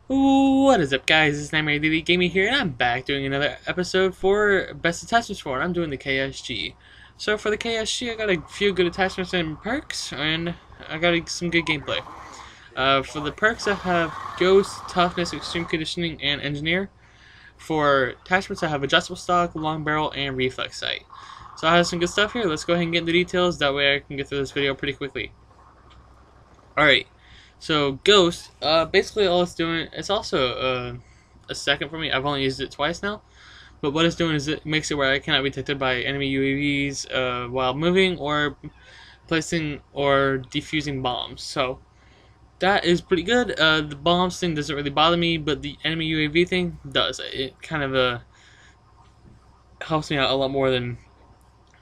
What is up, guys? It's Nightmare DD Gaming here, and I'm back doing another episode for Best Attachments for, and I'm doing the KSG. So for the KSG, I got a few good attachments and perks, and I got some good gameplay. For the perks, I have Ghost, Toughness, Extreme Conditioning, and Engineer. For attachments, I have Adjustable Stock, Long Barrel, and Reflex Sight. So I have some good stuff here. Let's go ahead and get into details. That way I can get through this video pretty quickly. Alright. So Ghost, basically all it's doing, it's also a second for me. I've only used it twice now, but what it's doing is it makes it where I cannot be detected by enemy UAVs while moving or placing or defusing bombs. So that is pretty good. The bombs thing doesn't really bother me, but the enemy UAV thing does. It kind of helps me out a lot more than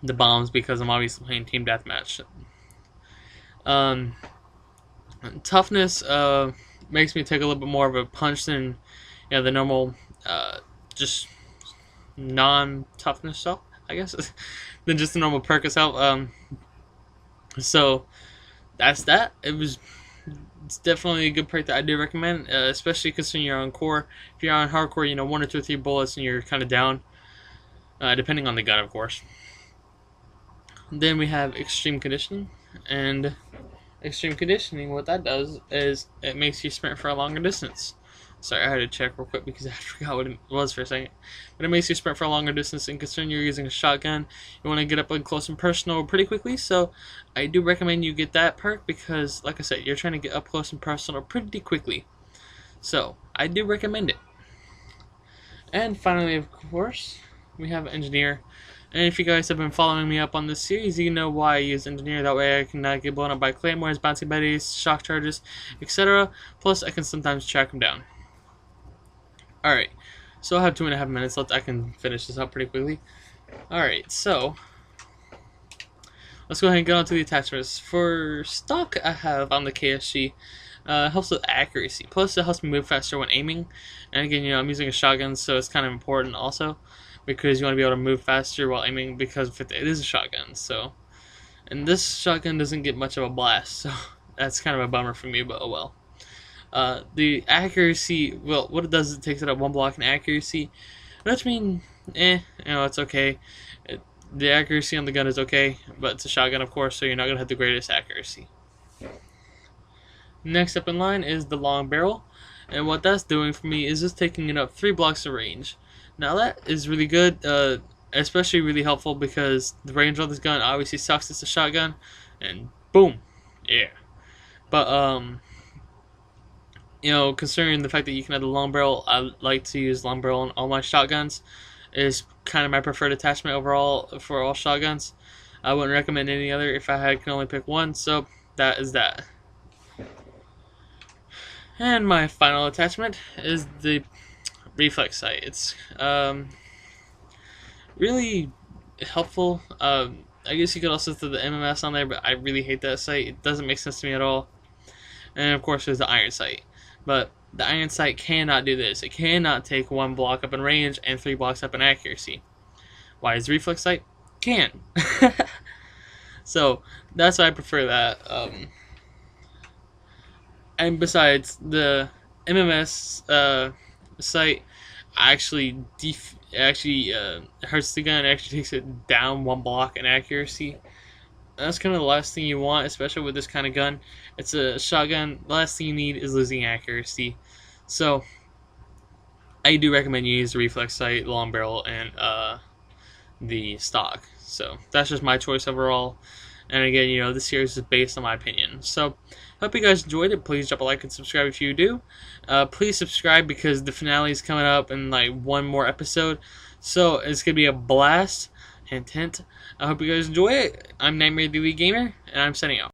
the bombs because I'm obviously playing team deathmatch. Toughness makes me take a little bit more of a punch than the normal just non-toughness stuff, I guess, than just the normal perk itself. So that's that. It's definitely a good perk that I do recommend, especially considering you're on core. If you're on hardcore, 1 or 2 or 3 bullets and you're kind of down, depending on the gun, of course. Then we have Extreme Conditioning, and Extreme Conditioning, what that does is it makes you sprint for a longer distance. Sorry, I had to check real quick because I forgot what it was for a second. But it makes you sprint for a longer distance, and considering you're using a shotgun, you want to get up close and personal pretty quickly. So I do recommend you get that perk because, like I said, you're trying to get up close and personal pretty quickly. So I do recommend it. And finally, of course, we have Engineer. And if you guys have been following me up on this series, you know why I use Engineer. That way I can not get blown up by claymores, bouncy betties, shock charges, etc. Plus, I can sometimes track them down. Alright, so I have 2.5 minutes left. I can finish this up pretty quickly. Alright, so let's go ahead and get on to the attachments. For stock, I have on the KSG, helps with accuracy. Plus, it helps me move faster when aiming. And again, I'm using a shotgun, so it's kind of important also, because you want to be able to move faster while aiming because it is a shotgun. So, and this shotgun doesn't get much of a blast, so that's kind of a bummer for me, but oh well. The accuracy, well, what it does is it takes it up 1 block in accuracy, which means, it's okay. The accuracy on the gun is okay, but it's a shotgun, of course, so you're not going to have the greatest accuracy. Next up in line is the long barrel, and what that's doing for me is just taking it up 3 blocks of range. Now that is really good, especially really helpful because the range on this gun obviously sucks. It's a shotgun, and boom, yeah. But considering the fact that you can have the long barrel, I like to use long barrel on all my shotguns. Is kind of my preferred attachment overall for all shotguns. I wouldn't recommend any other if I can only pick one. So that is that. And my final attachment is the Reflex Sight. It's really helpful. I guess you could also throw the MMS on there, but I really hate that sight. It doesn't make sense to me at all. And of course there's the Iron Sight. But the Iron Sight cannot do this. It cannot take 1 block up in range and 3 blocks up in accuracy. Why is Reflex Sight? Can. So that's why I prefer that. And besides, the MMS sight actually hurts the gun. It actually takes it down 1 block in accuracy. That's kind of the last thing you want, especially with this kind of gun. It's a shotgun. The last thing you need is losing accuracy. So I do recommend you use the Reflex Sight, long barrel, and the stock. So that's just my choice overall. And again, this series is based on my opinion. So hope you guys enjoyed it. Please drop a like and subscribe if you do. Please subscribe because the finale is coming up in like 1 more episode. So it's gonna be a blast. Hint, hint. I hope you guys enjoy it. I'm Nightmare DD Gamer, and I'm signing out.